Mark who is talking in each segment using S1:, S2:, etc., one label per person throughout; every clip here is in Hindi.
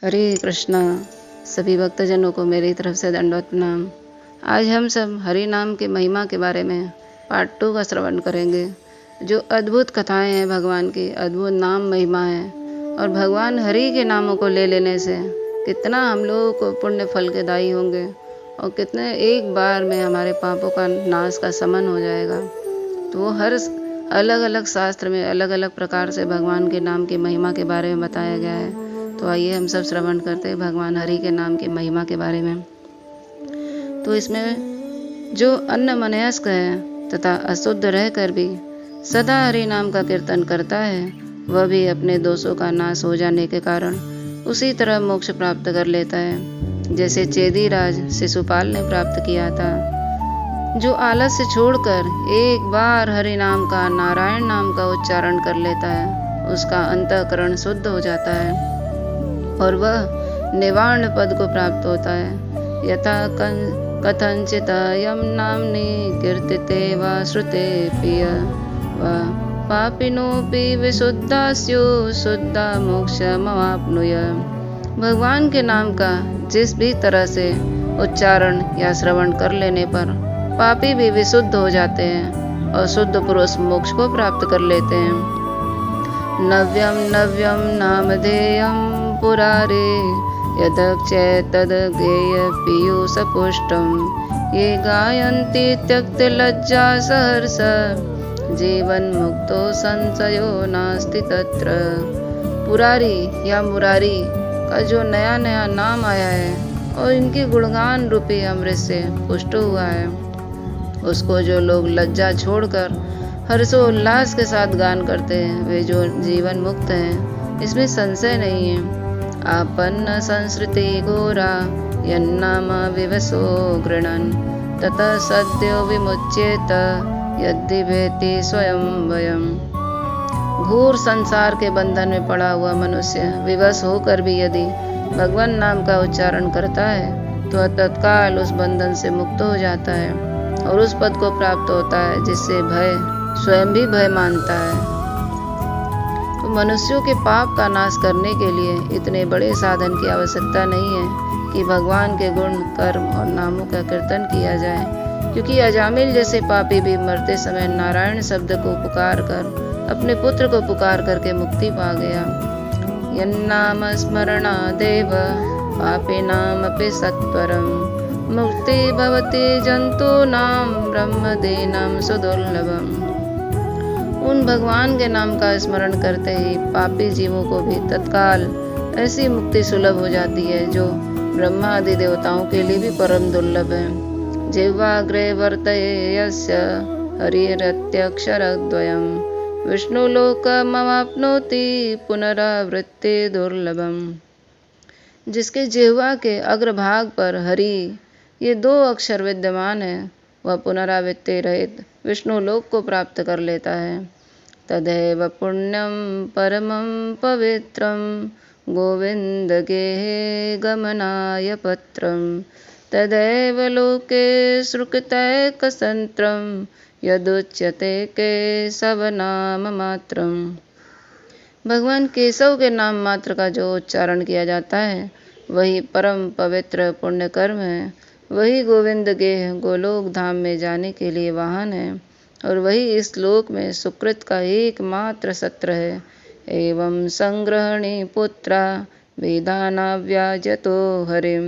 S1: हरे कृष्णा। सभी भक्तजनों को मेरी तरफ से दंडवत प्रणाम। आज हम सब हरि नाम के महिमा के बारे में पार्ट 2 का श्रवण करेंगे। जो अद्भुत कथाएं हैं भगवान की, अद्भुत नाम महिमा है, और भगवान हरि के नामों को ले लेने से कितना हम लोगों को पुण्य फल के दायी होंगे और कितने एक बार में हमारे पापों का नाश का समन हो जाएगा। तो वो हर अलग अलग शास्त्र में अलग अलग प्रकार से भगवान के नाम की महिमा के बारे में बताया गया है। तो आइए हम सब श्रवण करते हैं भगवान हरि के नाम की महिमा के बारे में। तो इसमें जो अन्नमनस्क है तथा अशुद्ध रहकर भी सदा हरि नाम का कीर्तन करता है, वह भी अपने दोषों का नाश हो जाने के कारण उसी तरह मोक्ष प्राप्त कर लेता है, जैसे चेदी राज शिशुपाल ने प्राप्त किया था। जो आलस्य छोड़कर एक बार हरि नाम का, नारायण नाम का उच्चारण कर लेता है, उसका अंतःकरण शुद्ध हो जाता है और वह निवारण पद को प्राप्त होता है। यथा कथंचित यम नाम्नि कीर्तिते वा श्रुते पिय वा पापिनोपि विशुद्धा स्युः शुद्धा मोक्षमवाप्नुय। भगवान के नाम का जिस भी तरह से उच्चारण या श्रवण कर लेने पर पापी भी विशुद्ध हो जाते हैं और शुद्ध पुरुष मोक्ष को प्राप्त कर लेते हैं। नव्यम नव्यम नामधेयम पुरारे यदक्षेतद गेय पीयूषपुष्टम ये गायन्ति त्यक्त लज्जा सहर्ष जीवन मुक्तो संशयो नास्ति तत्र। पुरारी या मुरारी का जो नया नया नाम आया है और इनके गुणगान रूपी अमृत से पुष्ट हुआ है, उसको जो लोग लज्जा छोड़कर हर्षोल्लास के साथ गान करते हैं, वे जो जीवन मुक्त हैं, इसमें संशय नहीं है। आपन्न संस्कृति घोरा यन्नाम विवसो गृणन् ततः सद्यो विमुच्येत यदि भेति स्वयं वयम्। घोर संसार के बंधन में पड़ा हुआ मनुष्य विवश होकर भी यदि भगवान नाम का उच्चारण करता है तो तत्काल उस बंधन से मुक्त हो जाता है और उस पद को प्राप्त होता है जिससे भय स्वयं भी भय मानता है। तो मनुष्यों के पाप का नाश करने के लिए इतने बड़े साधन की आवश्यकता नहीं है कि भगवान के गुण, कर्म और नामों का कीर्तन किया जाए, क्योंकि अजामिल जैसे पापी भी मरते समय नारायण शब्द को पुकार कर अपने पुत्र को पुकार करके मुक्ति पा गया। यन्नाम स्मरणादेव पापिनामपि सत्वरम मुक्ति भवति जंतूनां ब्रह्मदेनां सुदुर्लभम्। उन भगवान के नाम का स्मरण करते ही पापी जीवों को भी तत्काल ऐसी मुक्ति सुलभ हो जाती है जो ब्रह्मा आदि देवताओं के लिए भी परम दुर्लभ है। जिह्वाग्रे वर्तये यस्य हरिरत्यक्षरद्वयम् विष्णुलोकमवाप्नोति पुनरावृत्ति दुर्लभम्। जिसके जिह्वा के अग्रभाग पर हरि ये 2 अक्षर विद्यमान है, वह पुनरावृत्ति रहित विष्णुलोक को प्राप्त कर लेता है। तदैव पुण्यम परमं पवित्रं गोविंद गेहे गमनाय पत्रं तदैव लोके सुकृतैकसंत्रं यदुच्यते केशव नाम मात्रम। भगवान केशव के नाम मात्र का जो उच्चारण किया जाता है वही परम पवित्र पुण्य कर्म है। वही गोविंद गेह गोलोक धाम में जाने के लिए वाहन है और वही इस लोक में सुकृत का एकमात्र सत्र है। एवं संग्रहणी पुत्रा वेदानाव्याजतो हरिम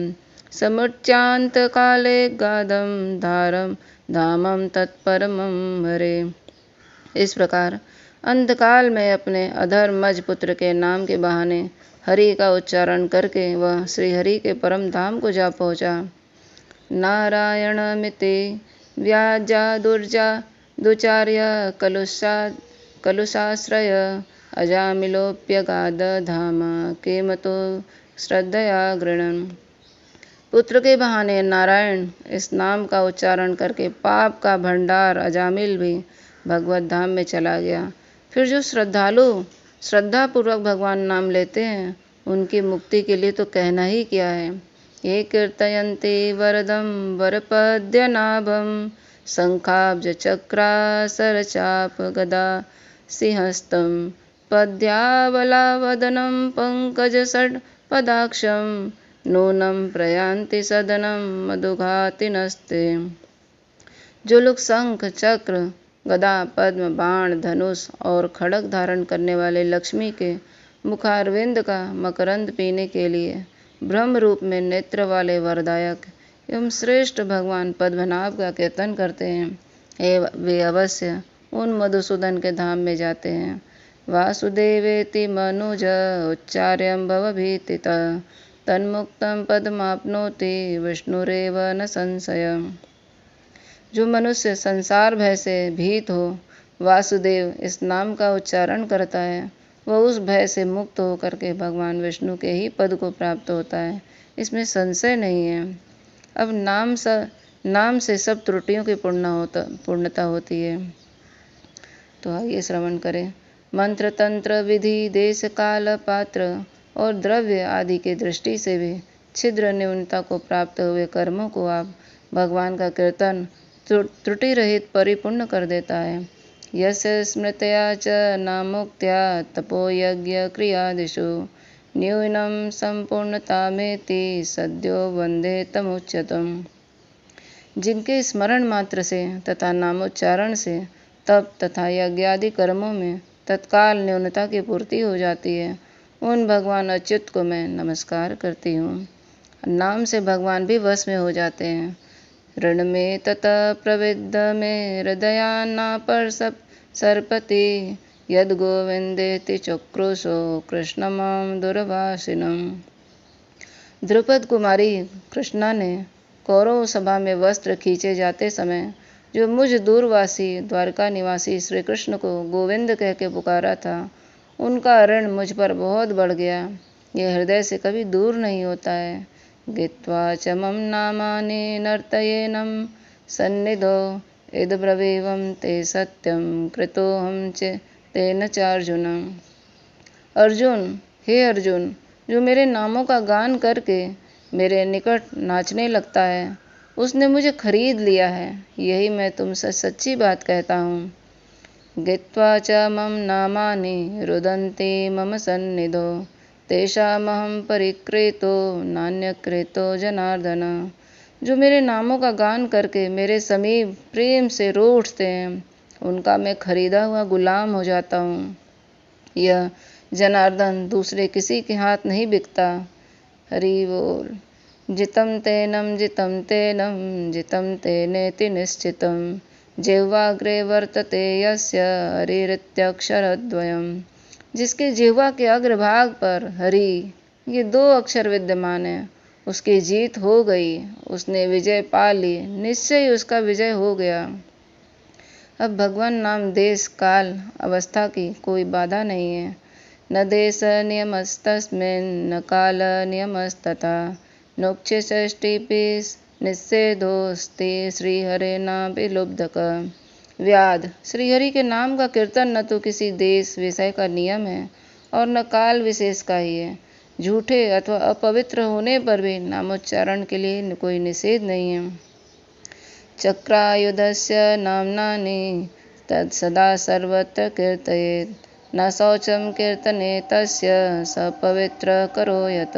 S1: समुच्चांत काले गादम धारम धामम तत्परमं हरे। इस प्रकार अंतकाल में अपने अधर्मज पुत्र के नाम के बहाने हरि का उच्चारण करके वह श्री हरि के परम धाम को जा पहुँचा। नारायणमिति व्याजा दुर्जा दुचार्य कलुषाश्रय अजामिलोप्यगाद धाम केमतो श्रद्धया गृणन्। पुत्र के बहाने नारायण इस नाम का उच्चारण करके पाप का भंडार अजामिल भी भगवत धाम में चला गया। फिर जो श्रद्धालु श्रद्धापूर्वक भगवान नाम लेते हैं, उनकी मुक्ति के लिए तो कहना ही क्या है। ये कीर्तयन्ति वरदं वरपद्यनाभं शंखाब्ज चक्रासरचाप गदा सिंहस्तं पद्यावलावदनं पंकज षड् पदाक्षं नूनं प्रयान्ति सदनं मधुघातिनस्ते। जो लोग शंख, चक्र, गदा, पद्म, बाण, धनुष और खड्ग धारण करने वाले लक्ष्मी के मुखारविंद का मकरंद पीने के लिए ब्रह्म रूप में नेत्र वाले वरदायक एवं श्रेष्ठ भगवान पद्मनाभ का कीर्तन करते हैं, वे अवश्य उन मधुसूदन के धाम में जाते हैं। वासुदेवेति मनुज उच्चार्यं भवभीतितः तन्मुक्तं पदमाप्नोति विष्णुरेव न संशय। जो मनुष्य संसार भय से भीत हो वासुदेव इस नाम का उच्चारण करता है, वह उस भय से मुक्त होकर के भगवान विष्णु के ही पद को प्राप्त होता है, इसमें संशय नहीं है। अब नाम से सब त्रुटियों की पूर्णता होती है। तो आइए श्रवण करें। मंत्र, तंत्र, विधि, देश, काल, पात्र और द्रव्य आदि की दृष्टि से भी छिद्र न्यूनता को प्राप्त हुए कर्मों को आप भगवान का कीर्तन त्रुटि रहित परिपूर्ण कर देता है। यस्य स्मृत्या च नामोक्त्या तपो यज्ञ क्रियादिषु न्यूनं संपूर्णतामेति सद्यो वंदे तमुच्यतम। जिनके स्मरण मात्र से तथा नामोच्चारण से तप तथा यज्ञ आदि कर्मों में तत्काल न्यूनता की पूर्ति हो जाती है, उन भगवान अच्युत को मैं नमस्कार करती हूँ। नाम से भगवान भी वश में हो जाते हैं। ऋण में ततः प्रविद्ध में हृदयान्नापर सर्पति यद गोविंदेति चक्रुषो कृष्णमां दुर्वासिनम। द्रुपद कुमारी कृष्णा ने कौरव सभा में वस्त्र खींचे जाते समय जो मुझ दूरवासी द्वारका निवासी श्री कृष्ण को गोविंद कह के पुकारा था, उनका ऋण मुझ पर बहुत बढ़ गया। यह हृदय से कभी दूर नहीं होता है। गित्वा च मम नामानि नर्तयेनं सन्निधौ इद ब्रवीवं ते सत्यं कृतोऽहं च तेन चार्जुन। अर्जुन, हे अर्जुन, जो मेरे नामों का गान करके मेरे निकट नाचने लगता है, उसने मुझे खरीद लिया है, यही मैं तुमसे सच्ची बात कहता हूँ। गित्वा च मम नामानि रुदन्ति मम सन्निधौ तेषामहं परिक्रीतो नान्यक्रीतो जनार्दन। जो मेरे नामों का गान करके मेरे समीप प्रेम से रो उठते हैं, उनका मैं खरीदा हुआ गुलाम हो जाता हूँ। यह जनार्दन दूसरे किसी के हाथ नहीं बिकता। हरि बोल। जितं तेनं जितं तेनं जितं तेनेति निश्चितं जिह्वाग्रे वर्तते यस्य हरिरित्यक्षरद्वयम्। जिसके जिह्वा के अग्रभाग पर हरि ये 2 अक्षर विद्यमान है, उसकी जीत हो गई, उसने विजय पा ली, निश्चय उसका विजय हो गया। अब भगवान नाम देश, काल, अवस्था की कोई बाधा नहीं है। न देश नियमस्तस्मिन् न काल नियमस्तथा नोक्षषष्टिपि निषेधोऽस्ति श्रीहरेणा विलुब्धक। व्याध, श्रीहरि के नाम का कीर्तन न तो किसी देश विषय का नियम है और न काल विशेष का ही है। झूठे अथवा अपवित्र होने पर भी नामोच्चारण के लिए कोई निषेध नहीं है। चक्रायुधस्य नाम्नानि तत्सदा सर्वत्र कीर्तयेत् न शौचं कीर्तने तस्य स पवित्र करो यत।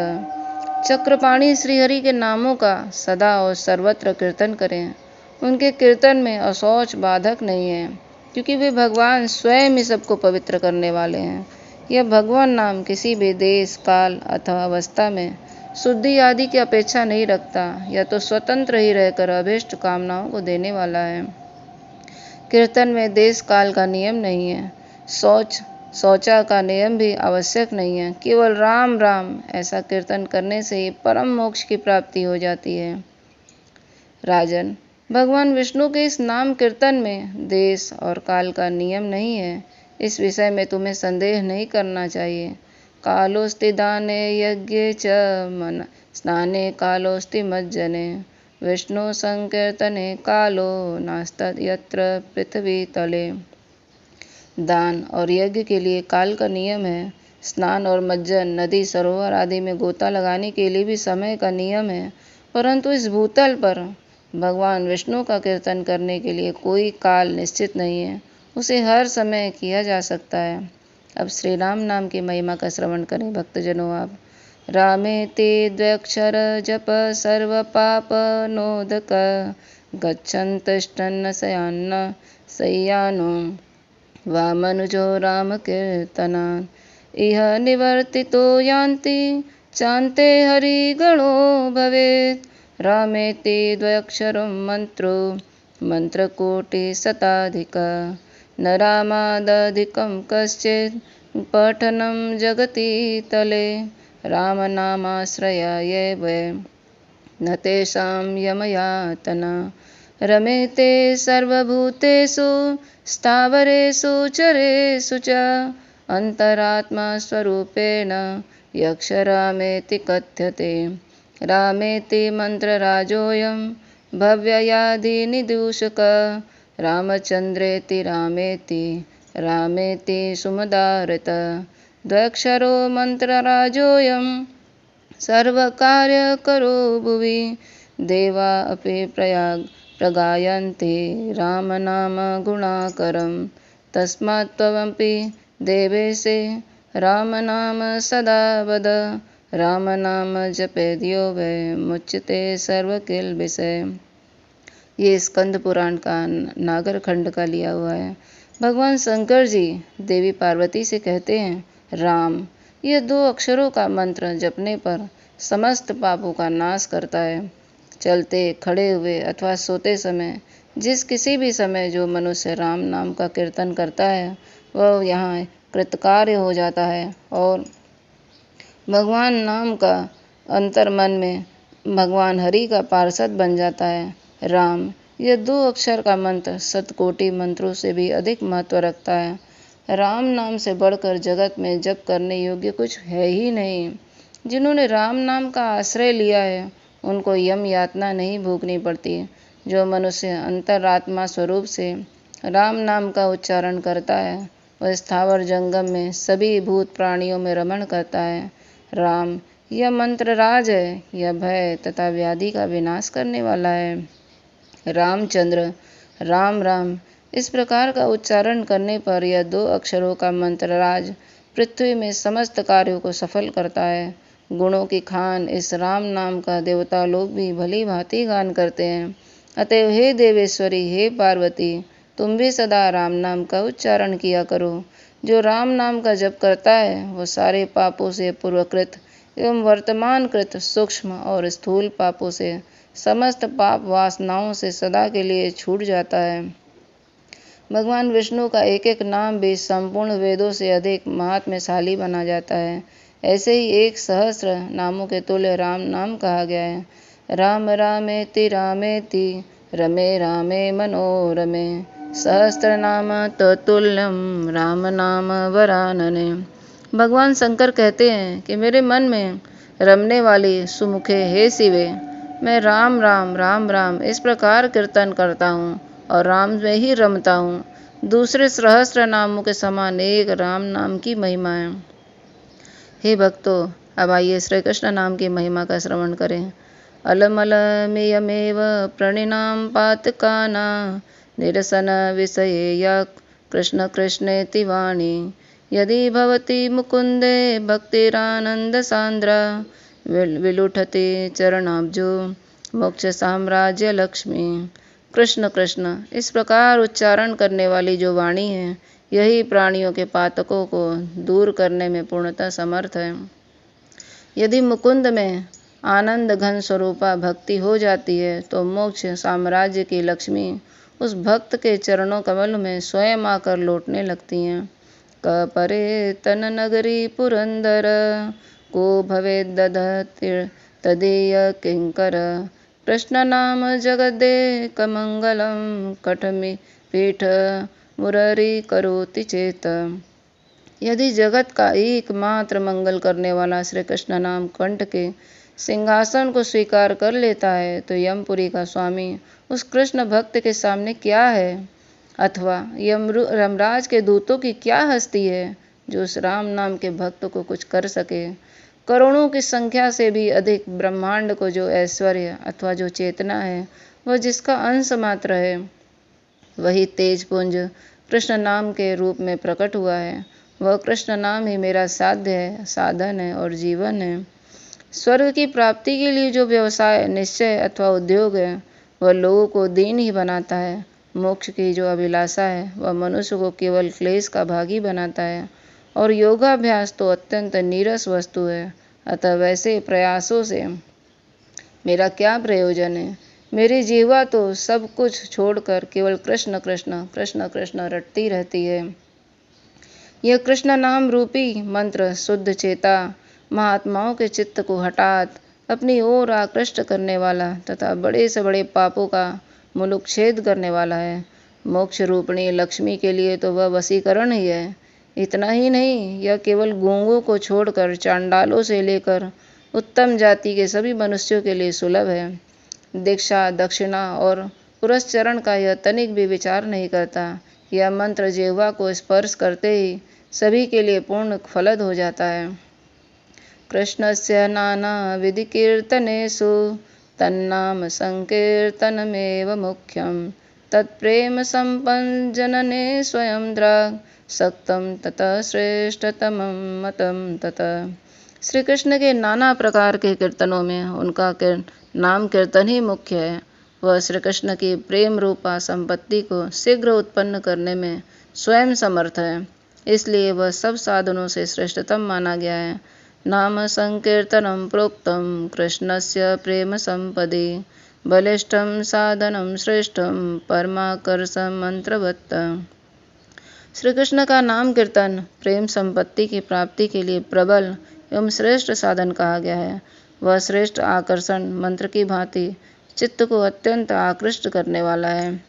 S1: चक्रपाणी श्रीहरि के नामों का सदा और सर्वत्र कीर्तन करें। उनके कीर्तन में अशौच बाधक नहीं है, क्योंकि वे भगवान स्वयं ही सबको पवित्र करने वाले हैं। यह भगवान नाम किसी भी देश, काल अथवा अवस्था में शुद्धि आदि की अपेक्षा नहीं रखता, या तो स्वतंत्र ही रहकर अभीष्ट कामनाओं को देने वाला है। कीर्तन में देश काल का नियम नहीं है। शौचा का नियम भी आवश्यक नहीं है। केवल राम राम ऐसा कीर्तन करने से ही परम मोक्ष की प्राप्ति हो जाती है। राजन, भगवान विष्णु के इस नाम कीर्तन में देश और काल का नियम नहीं है, इस विषय में तुम्हें संदेह नहीं करना चाहिए। कालोस्ति दाने यज्ञे च मन स्नाने कालोस्ति मज्जने विष्णु संकीर्तने कालो नास्तत् यत्र पृथ्वी तले। दान और यज्ञ के लिए काल का नियम है। स्नान और मज्जन, नदी, सरोवर आदि में गोता लगाने के लिए भी समय का नियम है, परंतु इस भूतल पर भगवान विष्णु का कीर्तन करने के लिए कोई काल निश्चित नहीं है, उसे हर समय किया जा सकता है। अब श्री राम नाम की महिमा का श्रवण करें भक्तजनों आप। रामेति द्व्यक्षर जप सर्वपापनोदक गच्छन्तष्टन्न शयान्न शय्यानो वामनुजो रामकीर्तनान् इह निवर्तितो यान्ति चान्ते हरिगणो भवेत्। रामेति द्व्यक्षरं मन्त्रो मन्त्रकोटिशताधिक न रामादधिकं कश्चित् पठनं जगति तले। रामनामाश्रयायैव न तेषां यमयातना रमेते सर्वभूतेषु स्थावरेषु चरेषु च अन्तरात्मा स्वरूपेण यक्षरामेति कथ्यते। रामेति मन्त्रराजोऽयं भव्ययादिनिदूषक रामचन्द्रेति रामेति रामेति सुमदारत द्व्यक्षरो मन्त्रराजोऽयं सर्वकार्यकरो भुवि देवा अपि प्रगायन्ति रामनाम गुणाकरं तस्मात् त्वमपि देवेशे रामनाम सदा वद। रामनाम जपेद्यो वै मुच्यते सर्वकिल्बिषै। ये स्कंद पुराण का नागर खंड का लिया हुआ है। भगवान शंकर जी देवी पार्वती से कहते हैं, राम यह 2 अक्षरों का मंत्र जपने पर समस्त पापों का नाश करता है। चलते, खड़े हुए अथवा सोते समय जिस किसी भी समय जो मनुष्य राम नाम का कीर्तन करता है वह यहाँ कृतकार्य हो जाता है और भगवान नाम का अंतर मन में भगवान हरि का पार्षद बन जाता है। राम यह 2 अक्षर का मंत्र 7 कोटि मंत्रों से भी अधिक महत्व रखता है। राम नाम से बढ़कर जगत में जप करने योग्य कुछ है ही नहीं। जिन्होंने राम नाम का आश्रय लिया है उनको यम यातना नहीं भोगनी पड़ती। जो मनुष्य अंतरात्मा स्वरूप से राम नाम का उच्चारण करता है वह स्थावर जंगम में सभी भूत प्राणियों में रमण करता है। राम यह मंत्र राज है, यह भय तथा व्याधि का विनाश करने वाला है। रामचंद्र, राम राम इस प्रकार का उच्चारण करने पर यह 2 अक्षरों का मंत्र राज पृथ्वी में समस्त कार्यों को सफल करता है। गुणों की खान इस राम नाम का देवता लोग भी भली भांति गान करते हैं। अतएव हे देवेश्वरी, हे पार्वती, तुम भी सदा राम नाम का उच्चारण किया करो। जो राम नाम का जप करता है वो सारे पापों से पूर्वकृत एवं वर्तमानकृत सूक्ष्म और स्थूल पापों से समस्त पाप वासनाओं से सदा के लिए छूट जाता है। भगवान विष्णु का एक एक नाम भी संपूर्ण वेदों से अधिक महात्म्यशाली बना जाता है। ऐसे ही 1 सहस्र नामों के तुल्य राम नाम कहा गया है। राम रामेति रामेति रमे रामे मनोरमे सहस्र नाम तत्तुल्यं राम नाम वरानने। भगवान शंकर कहते हैं कि मेरे मन में रमने वाली सुमुखे हे शिवे, मैं राम राम राम राम इस प्रकार कीर्तन करता हूँ और राम में ही रमता हूँ। दूसरे सहस्र नामों के समान एक राम नाम की महिमा है। हे भक्तों, अब आइए श्री कृष्ण नाम की महिमा का श्रवण करें। अलमलमेयमेव प्रणिनाम पातकाना निरसन विषये या कृष्ण कृष्णेति वाणी यदि भवति मुकुंदे भक्तिरानंद सांद्रा विलुठते चरणाब्जो मोक्ष साम्राज्य लक्ष्मी। कृष्ण कृष्ण इस प्रकार उच्चारण करने वाली जो वाणी है यही प्राणियों के पातकों को दूर करने में पूर्णतः समर्थ है। यदि मुकुंद में आनंद घन स्वरूपा भक्ति हो जाती है तो मोक्ष साम्राज्य की लक्ष्मी उस भक्त के चरणों कमल में स्वयं आकर लौटने लगती हैं। कपरे तन नगरी पुरंदर को भवे दधति तदीय किंकर कृष्ण नाम जगदे कमंगलम कठमि पीठ मुरारी करोति चेत। यदि जगत का एकमात्र मंगल करने वाला श्री कृष्ण नाम कंठ के सिंहासन को स्वीकार कर लेता है तो यमपुरी का स्वामी उस कृष्ण भक्त के सामने क्या है, अथवा यमराज के दूतों की क्या हस्ती है जो उस राम नाम के भक्त को कुछ कर सके। करोड़ों की संख्या से भी अधिक ब्रह्मांड को जो ऐश्वर्य अथवा जो चेतना है वह जिसका अंश मात्र है, वही तेजपुंज कृष्ण नाम के रूप में प्रकट हुआ है। वह कृष्ण नाम ही मेरा साध्य है, साधन है और जीवन है। स्वर्ग की प्राप्ति के लिए जो व्यवसाय, निश्चय अथवा उद्योग है, वह लोगों को दीन ही बनाता है। मोक्ष की जो अभिलाषा है, वह मनुष्य को केवल क्लेश का भागी बनाता है, और योगाभ्यास तो अत्यंत नीरस वस्तु है। अतः वैसे प्रयासों से मेरा क्या प्रयोजन है? मेरी जीवा तो सब कुछ छोड़कर केवल कृष्ण कृष्ण कृष्ण कृष्ण रटती रहती है। यह कृष्ण नाम रूपी मंत्र शुद्ध चेता महात्माओं के चित्त को हठात अपनी ओर आकृष्ट करने वाला तथा बड़े से बड़े पापों का मूलच्छेद करने वाला है। मोक्ष रूपिणी लक्ष्मी के लिए तो वह वशीकरण ही है। इतना ही नहीं, यह केवल गूंगों को छोड़कर चांडालों से लेकर उत्तम जाति के सभी मनुष्यों के लिए सुलभ है। दीक्षा, दक्षिणा और पुरस्चरण का यह तनिक भी विचार नहीं करता। यह मंत्र जिह्वा को स्पर्श करते ही सभी के लिए पूर्ण फलद हो जाता है। कृष्णस्य नानाविध कीर्तनेषु तन्नाम संकीर्तनमेव मुख्यम तत्प्रेम संपन्न जनने स्वयं द्राग सक्तम ततः श्रेष्ठतमं मतम ततः। श्री कृष्ण के नाना प्रकार के कीर्तनों में उनका नाम कीर्तन ही मुख्य है। वह श्री कृष्ण की प्रेम रूपा संपत्ति को शीघ्र उत्पन्न करने में स्वयं समर्थ है, इसलिए वह सब साधनों से श्रेष्ठतम माना गया है। नाम संकीर्तनम प्रोक्तम कृष्णस्य प्रेम संपदि बलिष्ठम साधनम श्रेष्ठम परमाकर्षम मंत्रवत्त। श्री कृष्ण का नाम कीर्तन प्रेम संपत्ति की प्राप्ति के लिए प्रबल एवं श्रेष्ठ साधन कहा गया है। वह श्रेष्ठ आकर्षण मंत्र की भांति चित्त को अत्यंत आकृष्ट करने वाला है।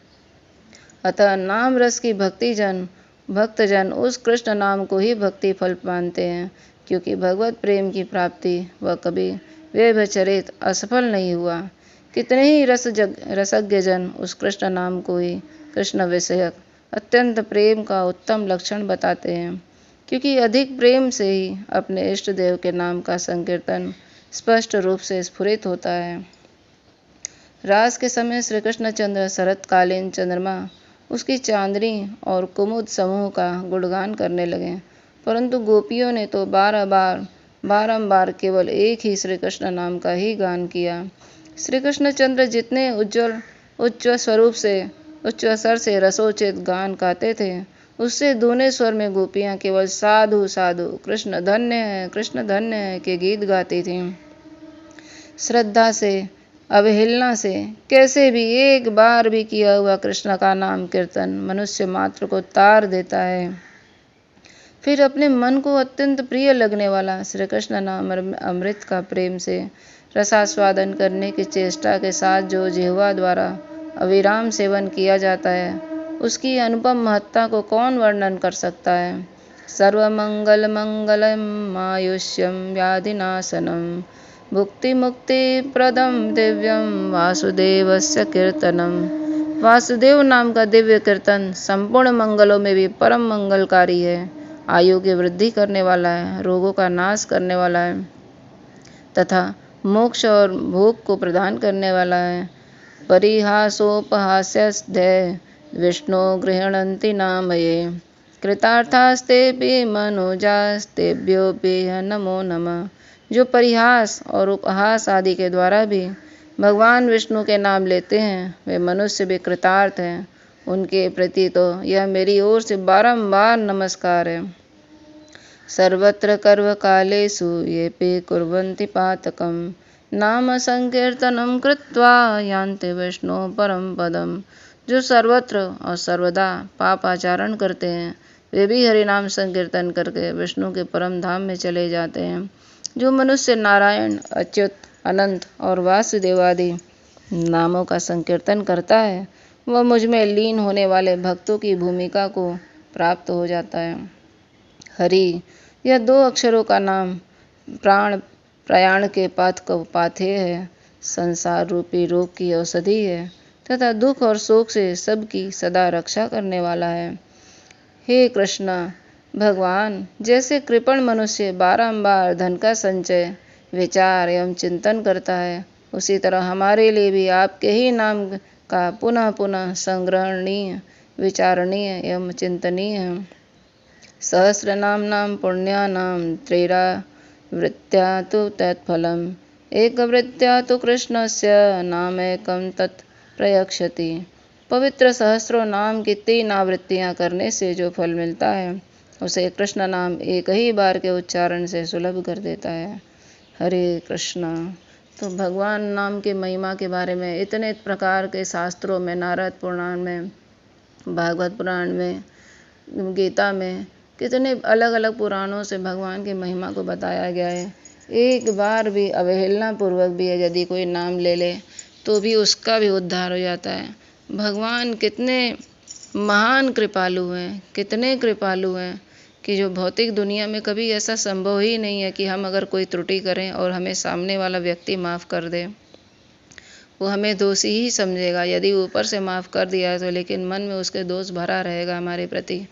S1: अतः नाम रस की भक्तजन उस कृष्ण नाम को ही भक्ति फल मानते हैं, क्योंकि भगवत प्रेम की प्राप्ति वह कभी व्यभिचरित असफल नहीं हुआ। कितने ही रसज्ञ जन उस कृष्ण नाम को ही कृष्ण विषयक अत्यंत प्रेम का उत्तम लक्षण बताते हैं, क्योंकि अधिक प्रेम से ही अपने इष्ट देव के नाम का संकीर्तन स्पष्ट रूप से स्फुरित होता है। रास के समय श्री कृष्णचंद्र शरतकालीन चंद्रमा, उसकी चांदनी और कुमुद समूह का गुणगान करने लगे, परंतु गोपियों ने तो बारंबार केवल एक ही श्री कृष्ण नाम का ही गान किया। श्री कृष्णचंद्र जितने उच्च स्वर से रसोचित गान गाते थे, उससे दूने स्वर में गोपियां केवल साधु साधु कृष्ण धन्य है के गीत गाती थीं। श्रद्धा से, अवहेलना से कैसे भी एक बार भी किया हुआ कृष्ण का नाम कीर्तन मनुष्य मात्र को तार देता है। फिर अपने मन को अत्यंत प्रिय लगने वाला श्री कृष्ण नाम अमृत का प्रेम से रसास्वादन करने की चेष्टा के साथ जो जिह्वा द्वारा अविराम सेवन किया जाता है, उसकी अनुपम महत्ता को कौन वर्णन कर सकता है। सर्वमंगल मंगलम आयुष्यम व्याधिनाशनम भुक्ति मुक्ति प्रदम दिव्यम वासुदेवस्य कीर्तनम। वासुदेव नाम का दिव्य कीर्तन संपूर्ण मंगलों में भी परम मंगलकारी है, आयु की वृद्धि करने वाला है, रोगों का नाश करने वाला है तथा मोक्ष और भोग को प्रदान करने वाला है। परिहासोपहास्यस्ते विष्णु गृह्णन्ति नामये कृतार्थास्तेऽपि मनुजास्तेभ्योऽपि नमो नमः। जो परिहास और उपहास आदि के द्वारा भी भगवान विष्णु के नाम लेते हैं, वे मनुष्य भी कृतार्थ हैं। उनके प्रति तो यह मेरी ओर से बारंबार नमस्कार है। सर्वत्र कर्वकालेषु येऽपि कुर्वन्ति पातकं नाम संकीर्तनं कृत्वा यान्ति विष्णु परम पदम। जो सर्वत्र और सर्वदा पाप आचरण करते हैं, वे भी हरिनाम संकीर्तन करके विष्णु के परम धाम में चले जाते हैं। जो मनुष्य नारायण, अच्युत, अनंत और वासुदेव आदि नामों का संकीर्तन करता है, वह मुझ में लीन होने वाले भक्तों की भूमिका को प्राप्त हो जाता है। हरि, यह 2 अक्षरों का नाम प्रयाण के पथ को पाथेय है, संसार रूपी रोग की औषधि है तथा दुख और शोक से सबकी सदा रक्षा करने वाला है। हे कृष्ण भगवान, जैसे कृपण मनुष्य बारंबार धन का संचय, विचार एवं चिंतन करता है, उसी तरह हमारे लिए भी आपके ही नाम का पुनः पुनः संग्रहणीय, विचारणीय एवं चिंतनीय है। सहस्रनाम्नां पुण्यानां वृत्त्या तु तत्फलम् एकवृत्त्या तु कृष्णस्य नामैकं तत् प्रयच्छति। पवित्र सहस्रों नाम की 3 आवृत्तियाँ करने से जो फल मिलता है उसे कृष्ण नाम एक ही बार के उच्चारण से सुलभ कर देता है। हरे कृष्णा। तो भगवान नाम की महिमा के बारे में इतने प्रकार के शास्त्रों में, नारद पुराण में, भागवत पुराण में, गीता में, कितने अलग अलग पुराणों से भगवान की महिमा को बताया गया है। एक बार भी अवहेलना पूर्वक भी यदि कोई नाम ले ले तो भी उसका भी उद्धार हो जाता है। भगवान कितने महान कृपालु हैं, कितने कृपालु हैं कि जो भौतिक दुनिया में कभी ऐसा संभव ही नहीं है कि हम अगर कोई त्रुटि करें और हमें सामने वाला व्यक्ति माफ़ कर दे, वो हमें दोषी ही समझेगा। यदि ऊपर से माफ़ कर दिया तो लेकिन मन में उसके दोष भरा रहेगा हमारे प्रति।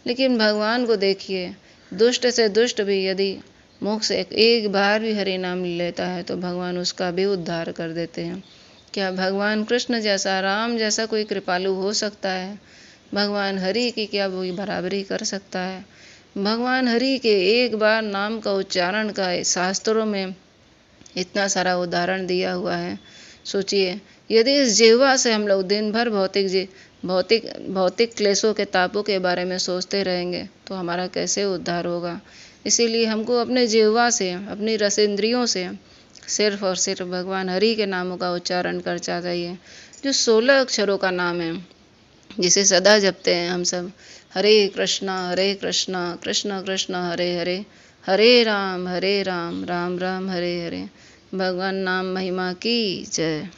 S1: लेकिन भगवान को देखिए, दुष्ट से दुष्ट भी यदि मुख से एक बार भी हरि नाम लेता है तो भगवान उसका भी उद्धार कर देते हैं। क्या भगवान कृष्ण जैसा, राम जैसा कोई कृपालु हो सकता है? भगवान हरि की क्या वो बराबरी कर सकता है? भगवान हरि के एक बार नाम का उच्चारण का शास्त्रों में इतना सारा उदाहरण दिया हुआ है। सोचिए, यदि इस जिह्वा से हम लोग दिन भर भौतिक क्लेशों के तापों के बारे में सोचते रहेंगे तो हमारा कैसे उद्धार होगा। इसीलिए हमको अपने जिह्वा से, अपनी रसेंद्रियों से सिर्फ और सिर्फ भगवान हरि के नामों का उच्चारण करना चाहिए, जो 16 अक्षरों का नाम है, जिसे सदा जपते हैं हम सब। हरे कृष्णा कृष्ण कृष्ण हरे हरे, हरे राम राम राम हरे हरे। भगवान नाम महिमा की जय।